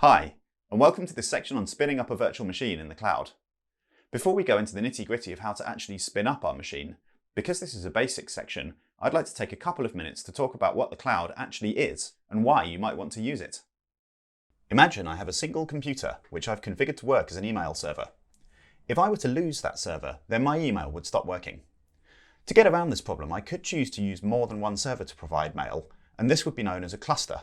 Hi, and welcome to this section on spinning up a virtual machine in the cloud. Before we go into the nitty-gritty of how to actually spin up our machine, because this is a basics section, I'd like to take a couple of minutes to talk about what the cloud actually is and why you might want to use it. Imagine I have a single computer which I've configured to work as an email server. If I were to lose that server, then my email would stop working. To get around this problem, I could choose to use more than one server to provide mail, and this would be known as a cluster.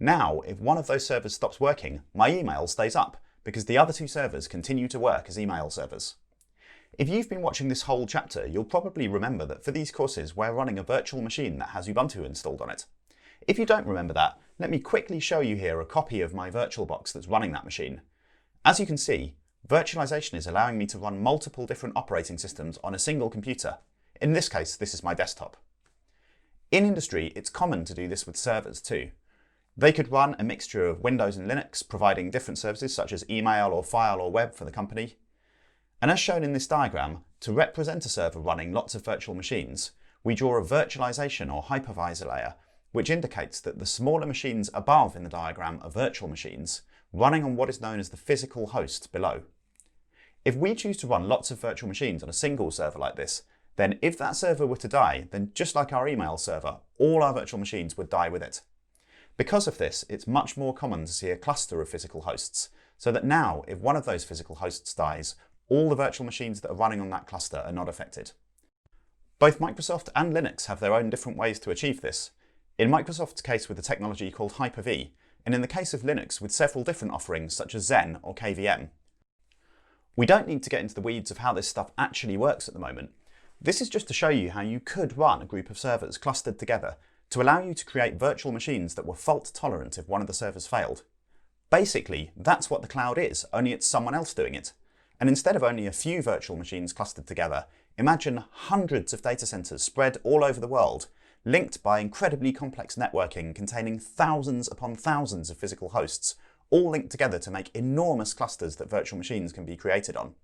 Now, if one of those servers stops working, my email stays up because the other two servers continue to work as email servers. If you've been watching this whole chapter, you'll probably remember that for these courses, we're running a virtual machine that has Ubuntu installed on it. If you don't remember that, let me quickly show you here a copy of my VirtualBox that's running that machine. As you can see, virtualization is allowing me to run multiple different operating systems on a single computer. In this case, this is my desktop. In industry, it's common to do this with servers too. They could run a mixture of Windows and Linux, providing different services such as email or file or web for the company. And as shown in this diagram, to represent a server running lots of virtual machines, we draw a virtualization or hypervisor layer, which indicates that the smaller machines above in the diagram are virtual machines, running on what is known as the physical host below. If we choose to run lots of virtual machines on a single server like this, then if that server were to die, then just like our email server, all our virtual machines would die with it. Because of this, it's much more common to see a cluster of physical hosts, so that now, if one of those physical hosts dies, all the virtual machines that are running on that cluster are not affected. Both Microsoft and Linux have their own different ways to achieve this. In Microsoft's case with a technology called Hyper-V, and in the case of Linux with several different offerings such as Zen or KVM. We don't need to get into the weeds of how this stuff actually works at the moment. This is just to show you how you could run a group of servers clustered together to allow you to create virtual machines that were fault tolerant if one of the servers failed. Basically, that's what the cloud is, only it's someone else doing it. And instead of only a few virtual machines clustered together, imagine hundreds of data centers spread all over the world, linked by incredibly complex networking containing thousands upon thousands of physical hosts, all linked together to make enormous clusters that virtual machines can be created on.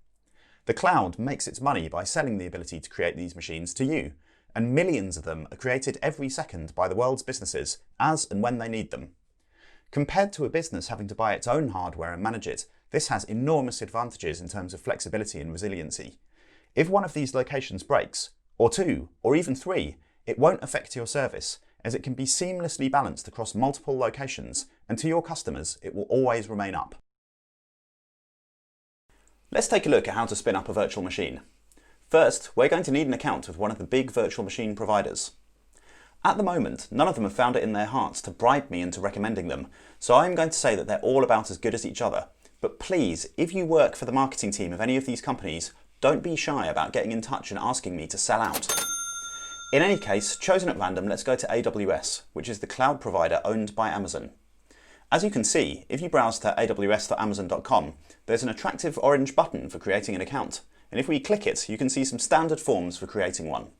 The cloud makes its money by selling the ability to create these machines to you, and millions of them are created every second by the world's businesses as and when they need them. Compared to a business having to buy its own hardware and manage it, this has enormous advantages in terms of flexibility and resiliency. If one of these locations breaks, or two, or even three, it won't affect your service, as it can be seamlessly balanced across multiple locations, and to your customers, it will always remain up. Let's take a look at how to spin up a virtual machine. First, we're going to need an account with one of the big virtual machine providers. At the moment, none of them have found it in their hearts to bribe me into recommending them, so I'm going to say that they're all about as good as each other. But please, if you work for the marketing team of any of these companies, don't be shy about getting in touch and asking me to sell out. In any case, chosen at random, let's go to AWS, which is the cloud provider owned by Amazon. As you can see, if you browse to aws.amazon.com, there's an attractive orange button for creating an account. And if we click it, you can see some standard forms for creating one.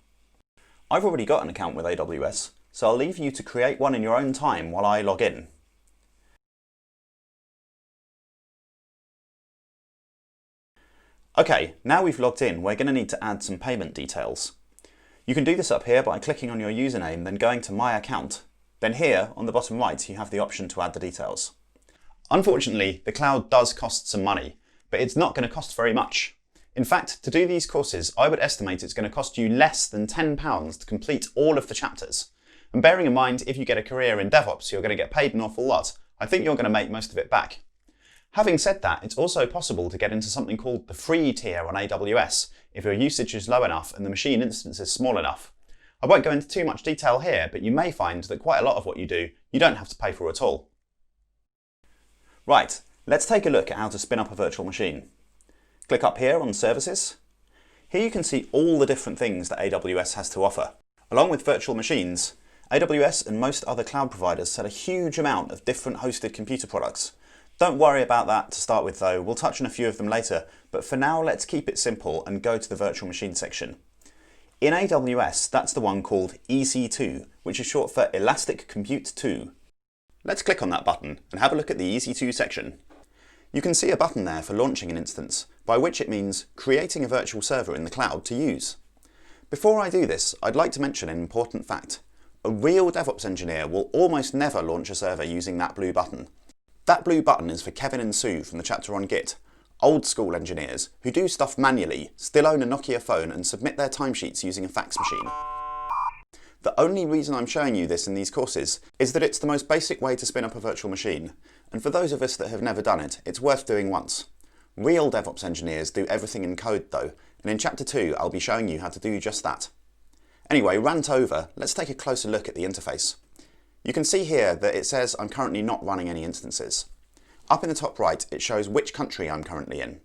I've already got an account with AWS, so I'll leave you to create one in your own time while I log in. Okay, now we've logged in, we're going to need to add some payment details. You can do this up here by clicking on your username, then going to My Account. Then here, on the bottom right, you have the option to add the details. Unfortunately, the cloud does cost some money, but it's not going to cost very much. In fact, to do these courses, I would estimate it's going to cost you less than £10 to complete all of the chapters. And bearing in mind, if you get a career in Devops, you're going to get paid an awful lot. I think you're going to make most of it back. Having said that, it's also possible to get into something called the free tier on AWS if your usage is low enough and the machine instance is small enough. I won't go into too much detail here, but you may find that quite a lot of what you do, you don't have to pay for at all. Right, let's take a look at how to spin up a virtual machine. Click up here on Services. Here you can see all the different things that AWS has to offer. Along with virtual machines, AWS and most other cloud providers sell a huge amount of different hosted computer products. Don't worry about that to start with though, we'll touch on a few of them later, but for now let's keep it simple and go to the virtual machine section. In AWS, that's the one called EC2, which is short for Elastic Compute 2. Let's click on that button and have a look at the EC2 section. You can see a button there for launching an instance, by which it means creating a virtual server in the cloud to use. Before I do this, I'd like to mention an important fact. A real DevOps engineer will almost never launch a server using that blue button. That blue button is for Kevin and Sue from the chapter on Git, old school engineers who do stuff manually, still own a Nokia phone and submit their timesheets using a fax machine. The only reason I'm showing you this in these courses is that it's the most basic way to spin up a virtual machine, and for those of us that have never done it, it's worth doing once. Real DevOps engineers do everything in code though, and in chapter 2 I'll be showing you how to do just that. Anyway, rant over, let's take a closer look at the interface. You can see here that it says I'm currently not running any instances. Up in the top right, it shows which country I'm currently in.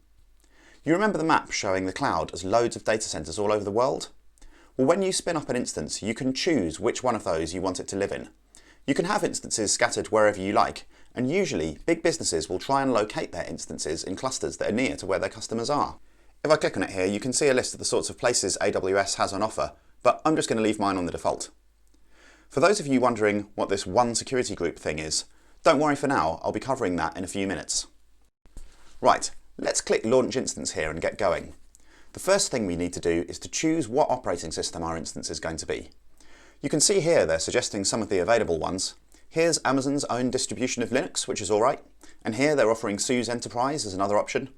You remember the map showing the cloud as loads of data centers all over the world? Well, when you spin up an instance, you can choose which one of those you want it to live in. You can have instances scattered wherever you like, and usually big businesses will try and locate their instances in clusters that are near to where their customers are. If I click on it here, you can see a list of the sorts of places AWS has on offer, but I'm just going to leave mine on the default. For those of you wondering what this one security group thing is, don't worry for now, I'll be covering that in a few minutes. Right, let's click Launch Instance here and get going. The first thing we need to do is to choose what operating system our instance is going to be. You can see here they're suggesting some of the available ones. Here's Amazon's own distribution of Linux, which is alright, and here they're offering SUSE Enterprise as another option.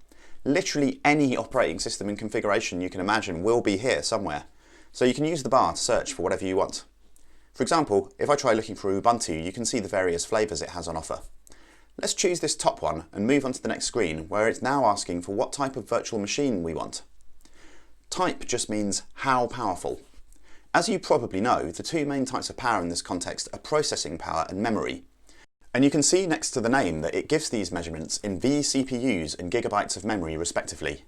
Literally any operating system and configuration you can imagine will be here somewhere, so you can use the bar to search for whatever you want. For example, if I try looking for Ubuntu, you can see the various flavours it has on offer. Let's choose this top one and move on to the next screen, where it's now asking for what type of virtual machine we want. Type just means how powerful. As you probably know, the two main types of power in this context are processing power and memory. And you can see next to the name that it gives these measurements in vCPUs and gigabytes of memory respectively.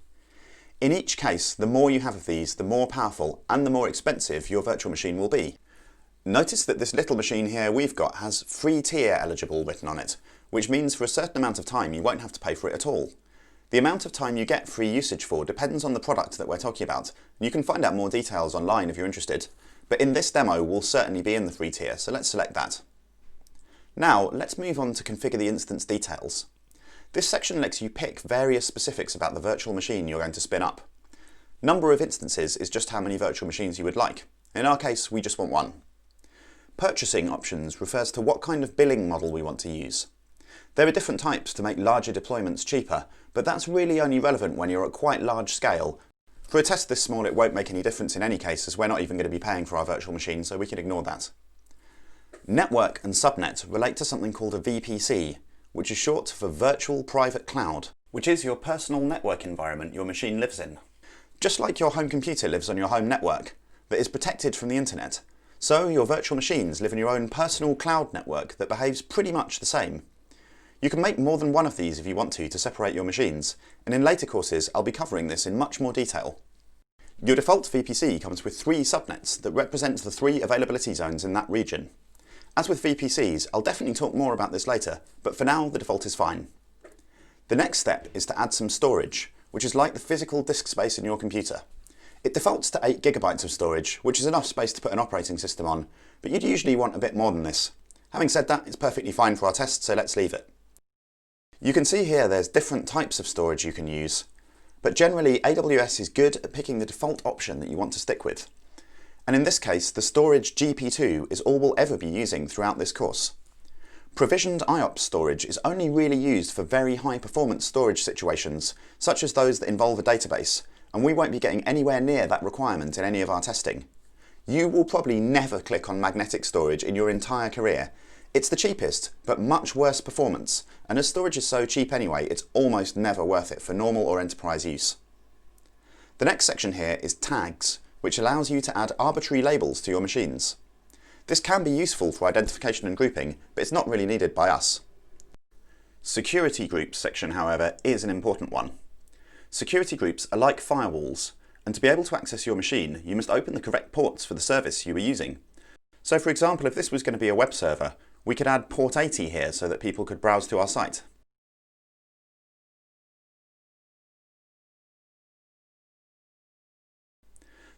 In each case, the more you have of these, the more powerful and the more expensive your virtual machine will be. Notice that this little machine here we've got has free tier eligible written on it, which means for a certain amount of time you won't have to pay for it at all. The amount of time you get free usage for depends on the product that we're talking about, and you can find out more details online if you're interested, but in this demo we'll certainly be in the free tier, so let's select that. Now let's move on to configure the instance details. This section lets you pick various specifics about the virtual machine you're going to spin up. Number of instances is just how many virtual machines you would like. In our case, we just want one. Purchasing options refers to what kind of billing model we want to use. There are different types to make larger deployments cheaper, but that's really only relevant when you're at quite large scale. For a test this small it won't make any difference in any case, as we're not even going to be paying for our virtual machine, so we can ignore that. Network and subnet relate to something called a VPC, which is short for Virtual Private Cloud, which is your personal network environment your machine lives in. Just like your home computer lives on your home network, that is protected from the internet, so your virtual machines live in your own personal cloud network that behaves pretty much the same. You can make more than one of these if you want to separate your machines, and in later courses I'll be covering this in much more detail. Your default VPC comes with 3 subnets that represent the 3 availability zones in that region. As with VPCs, I'll definitely talk more about this later, but for now the default is fine. The next step is to add some storage, which is like the physical disk space in your computer. It defaults to 8 GB of storage, which is enough space to put an operating system on, but you'd usually want a bit more than this. Having said that, it's perfectly fine for our test, so let's leave it. You can see here there's different types of storage you can use, but generally AWS is good at picking the default option that you want to stick with. And in this case, the storage GP2 is all we'll ever be using throughout this course. Provisioned IOPS storage is only really used for very high performance storage situations, such as those that involve a database, and we won't be getting anywhere near that requirement in any of our testing. You will probably never click on magnetic storage in your entire career. It's the cheapest, but much worse performance, and as storage is so cheap anyway, it's almost never worth it for normal or enterprise use. The next section here is tags, which allows you to add arbitrary labels to your machines. This can be useful for identification and grouping, but it's not really needed by us. Security groups section, however, is an important one. Security groups are like firewalls, and to be able to access your machine, you must open the correct ports for the service you are using. So for example, if this was going to be a web server, we could add port 80 here so that people could browse to our site.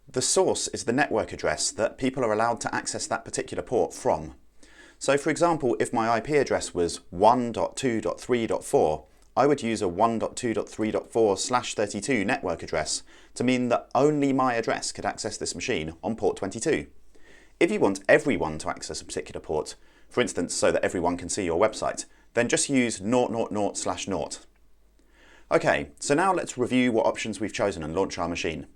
The source is the network address that people are allowed to access that particular port from. So for example, if my IP address was 1.2.3.4, I would use a 1.2.3.4/32 network address to mean that only my address could access this machine on port 22. If you want everyone to access a particular port, for instance so that everyone can see your website, then just use 000/0. Okay, so now let's review what options we've chosen and launch our machine.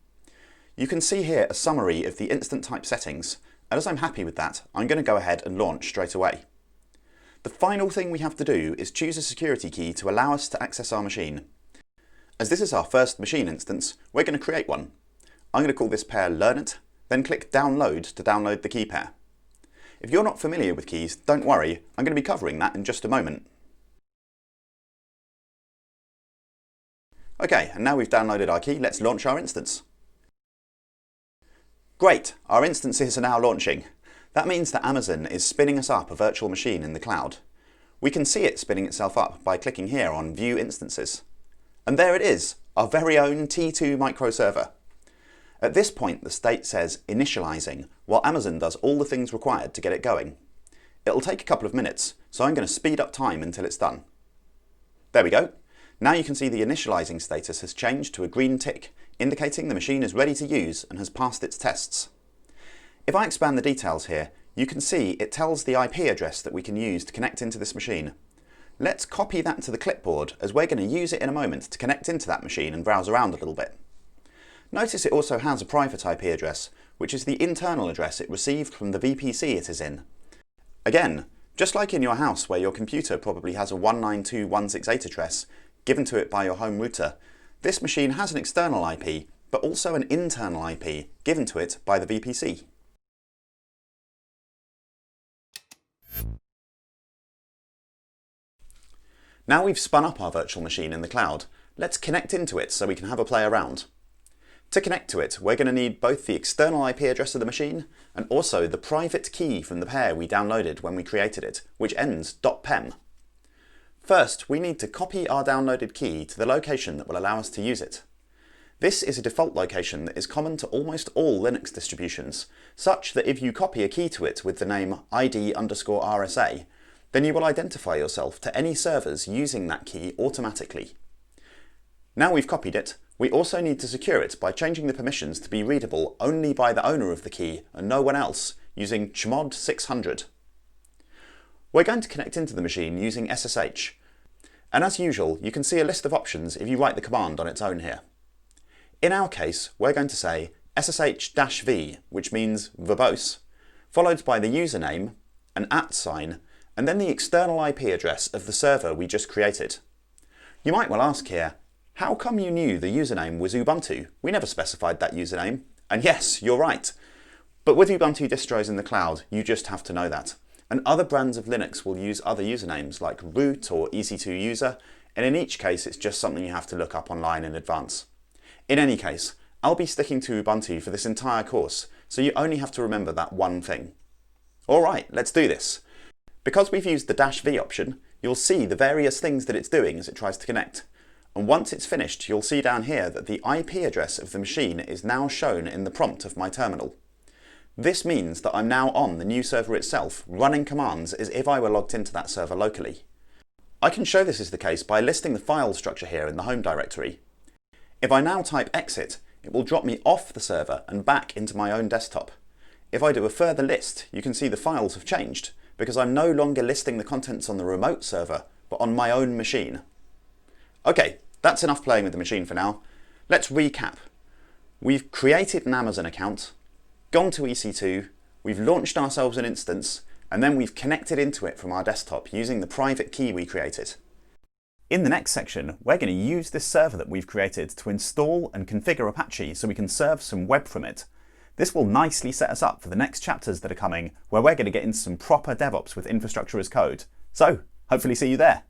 You can see here a summary of the instant type settings, and as I'm happy with that, I'm going to go ahead and launch straight away. The final thing we have to do is choose a security key to allow us to access our machine. As this is our first machine instance, we're going to create one. I'm going to call this pair Lernard, then click Download to download the key pair. If you're not familiar with keys, don't worry, I'm going to be covering that in just a moment. Okay, and now we've downloaded our key, let's launch our instance. Great, our instances are now launching. That means that Amazon is spinning us up a virtual machine in the cloud. We can see it spinning itself up by clicking here on View Instances. And there it is, our very own T2 microserver. At this point, the state says initializing, while Amazon does all the things required to get it going. It'll take a couple of minutes, so I'm going to speed up time until it's done. There we go. Now you can see the initializing status has changed to a green tick, indicating the machine is ready to use and has passed its tests. If I expand the details here, you can see it tells the IP address that we can use to connect into this machine. Let's copy that to the clipboard, as we're going to use it in a moment to connect into that machine and browse around a little bit. Notice it also has a private IP address, which is the internal address it received from the VPC it is in. Again, just like in your house where your computer probably has a 192.168 address given to it by your home router, this machine has an external IP, but also an internal IP given to it by the VPC. Now we've spun up our virtual machine in the cloud, let's connect into it so we can have a play around. To connect to it, we're going to need both the external IP address of the machine and also the private key from the pair we downloaded when we created it, which ends .pem. First, we need to copy our downloaded key to the location that will allow us to use it. This is a default location that is common to almost all Linux distributions, such that if you copy a key to it with the name ID_RSA, then you will identify yourself to any servers using that key automatically. Now we've copied it, we also need to secure it by changing the permissions to be readable only by the owner of the key and no one else, using chmod 600. We're going to connect into the machine using SSH, and as usual you can see a list of options if you write the command on its own here. In our case, we're going to say SSH-V, which means verbose, followed by the username, an @ sign, and then the external IP address of the server we just created. You might well ask here, how come you knew the username was Ubuntu? We never specified that username. And yes, you're right. But with Ubuntu distros in the cloud, you just have to know that. And other brands of Linux will use other usernames like root or EC2 user, and in each case it's just something you have to look up online in advance. In any case, I'll be sticking to Ubuntu for this entire course, so you only have to remember that one thing. Alright, let's do this. Because we've used the -V option, you'll see the various things that it's doing as it tries to connect. And once it's finished, you'll see down here that the IP address of the machine is now shown in the prompt of my terminal. This means that I'm now on the new server itself, running commands as if I were logged into that server locally. I can show this is the case by listing the file structure here in the home directory. If I now type exit, it will drop me off the server and back into my own desktop. If I do a further list, you can see the files have changed, because I'm no longer listing the contents on the remote server, but on my own machine. Okay, that's enough playing with the machine for now. Let's recap. We've created an Amazon account, gone to EC2, we've launched ourselves an instance, and then we've connected into it from our desktop using the private key we created. In the next section, we're going to use this server that we've created to install and configure Apache so we can serve some web from it. This will nicely set us up for the next chapters that are coming, where we're going to get into some proper DevOps with infrastructure as code. So, hopefully see you there.